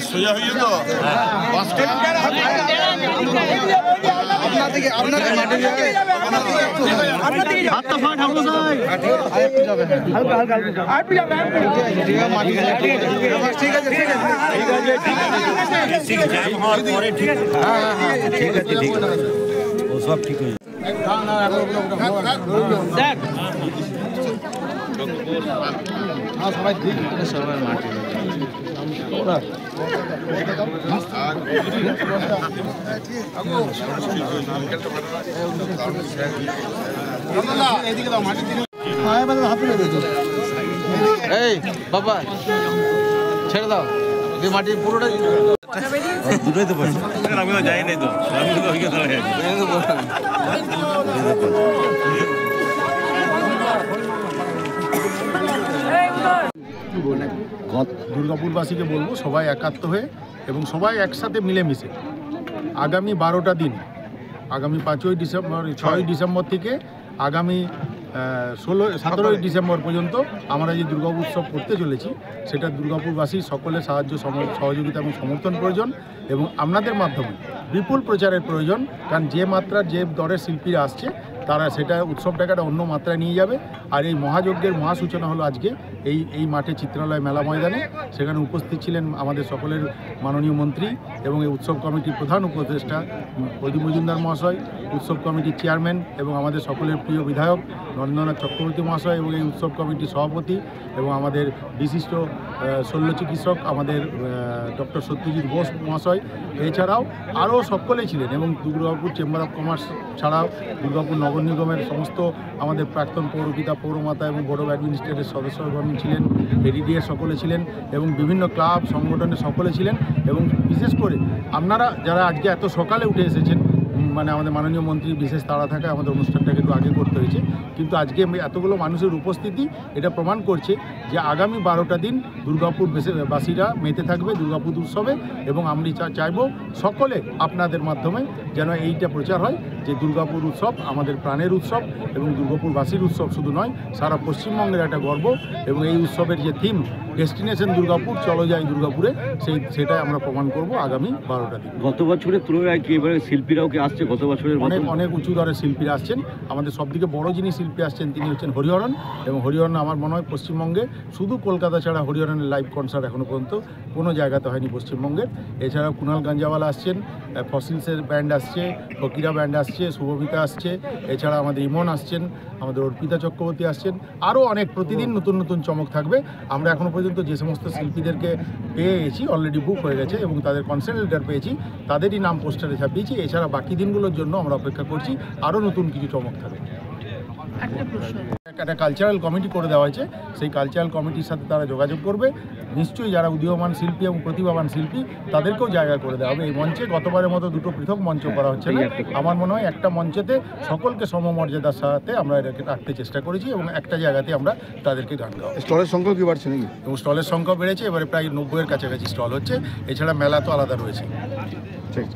সোজা হয়ে যেত সব ঠিক হয়ে সবাই ঠিক সবাই মাটি এই বাবা ছেড়ে দাও মাটি পুরোটা দুটোই তো আমি তো যাই নাই তো দুর্গাপুরবাসীকে বলবো সবাই একাত্ম হয়ে এবং সবাই একসাথে মিলেমিশে আগামী 12টা দিন আগামী 5ই ডিসেম্বর 6ই ডিসেম্বর থেকে আগামী 17ই ডিসেম্বর পর্যন্ত আমরা যে দুর্গা উৎসব করতে চলেছি সেটা দুর্গাপুরবাসীর সকলের সাহায্য সহযোগিতা এবং সমর্থন প্রয়োজন এবং আপনাদের মাধ্যমে বিপুল প্রচারের প্রয়োজন। কারণ যে মাত্রার যে দরের শিল্পীরা আসছে তারা সেটা উৎসবটাকে একটা অন্য মাত্রায় নিয়ে যাবে। আর এই মহাযজ্ঞের মহাসূচনা হলো আজকে এই মাঠে চিত্রালয় মেলা ময়দানে। সেখানে উপস্থিত ছিলেন আমাদের সকলের মাননীয় মন্ত্রী এবং এই উৎসব কমিটির প্রধান উপদেষ্টা প্রদীপ মজুমদার মহাশয়, উৎসব কমিটির চেয়ারম্যান এবং আমাদের সকলের প্রিয় বিধায়ক নরেন্দ্রনাথ চক্রবর্তী মহাশয় এবং এই উৎসব কমিটির সভাপতি এবং আমাদের বিশিষ্ট শল্য চিকিৎসক আমাদের ডক্টর সত্যজিৎ ঘোষ মহাশয়, এছাড়াও আরও সকলেই ছিলেন এবং দুর্গাপুর চেম্বার অফ কমার্স ছাড়াও দুর্গাপুর নগর নিগমের সমস্ত আমাদের প্রাক্তন পৌরপিতা পৌরমাতা এবং বোর্ড অফ অ্যাডমিনিস্ট্রেটরের সদস্যগণ ছিলেন, এডিডিএর সকলে ছিলেন এবং বিভিন্ন ক্লাব সংগঠনের সকলে ছিলেন। এবং বিশেষ করে আপনারা যারা আজকে এত সকালে উঠে এসেছেন, মানে আমাদের মাননীয় মন্ত্রী বিশেষ তাড়া থাকায় আমাদের অনুষ্ঠানটাকে একটু আগে করতে হয়েছে, কিন্তু আজকে এতগুলো মানুষের উপস্থিতি এটা প্রমাণ করছে যে আগামী 12টা দিন দুর্গাপুরবাসীরা মেতে থাকবে দুর্গাপুর উৎসবে। এবং আমি চাইব সকলে আপনাদের মাধ্যমে যেন এইটা প্রচার হয় যে দুর্গাপুর উৎসব আমাদের প্রাণের উৎসব এবং দুর্গাপুরবাসীর উৎসব শুধু নয়, সারা পশ্চিমবঙ্গের একটা গর্ব। এবং এই উৎসবের যে থিম ডেস্টিনেশন দুর্গাপুর, চলো যাই দুর্গাপুরে, সেটাই আমরা প্রমাণ করব আগামী 12টা দিন। গত বছরের তুলনায় কি এবারে শিল্পীরাও কি আসছে? গত বছরের অনেক উঁচু দরের শিল্পীরা আসছেন। আমাদের সবথেকে বড় যিনি শিল্পী আসছেন তিনি হচ্ছেন হরিহরন। এবং হরিহরন আমার মনে হয় পশ্চিমবঙ্গে শুধু কলকাতা ছাড়া হরিহরনের লাইভ কনসার্ট এখনও পর্যন্ত কোনো জায়গাতে হয়নি পশ্চিমবঙ্গের। এছাড়াও কুণাল গাঞ্জাওয়ালা আসছেন, ফসিলসের ব্যান্ড আসছে, ফকিরা ব্যান্ড আসছে, শুভমিতা আসছে, এছাড়া আমাদের ইমন আসছেন, আমাদের অর্পিতা চক্রবর্তী আসছেন, আরও অনেক প্রতিদিন নতুন নতুন চমক থাকবে। আমরা এখনও পর্যন্ত যে সমস্ত শিল্পীদেরকে পেয়ে গেছি, অলরেডি বুক হয়ে গেছে এবং তাদের কনসার্ট লেটার পেয়েছি, তাদেরই নাম পোস্টারে ছাপিয়েছি। এছাড়া বাকি দিনগুলোর জন্য আমরা অপেক্ষা করছি, আরও নতুন কিছু চমক থাকবে। একটা কালচারাল কমিটি করে দেওয়া হয়েছে, সেই কালচারাল কমিটির সাথে তারা যোগাযোগ করবে। নিশ্চয়ই যারা উদীয়মান শিল্পী এবং প্রতিভাবান শিল্পী তাদেরকেও জায়গা করে দেওয়া হবে এই মঞ্চে। গতবারের মতো দুটো পৃথক মঞ্চ করা হচ্ছে না, আমার মনে হয় একটা মঞ্চেতে সকলকে সমমর্যাদার সাথে আমরা এটাকে রাখতে চেষ্টা করেছি এবং একটা জায়গাতে আমরা তাদেরকে গান গাওয়া। স্টলের সংখ্যা কি বাড়ছে নাকি? এবং স্টলের সংখ্যা বেড়েছে, এবারে প্রায় 90-এর কাছাকাছি স্টল হচ্ছে। এছাড়া মেলা তো আলাদা রয়েছে। ঠিক।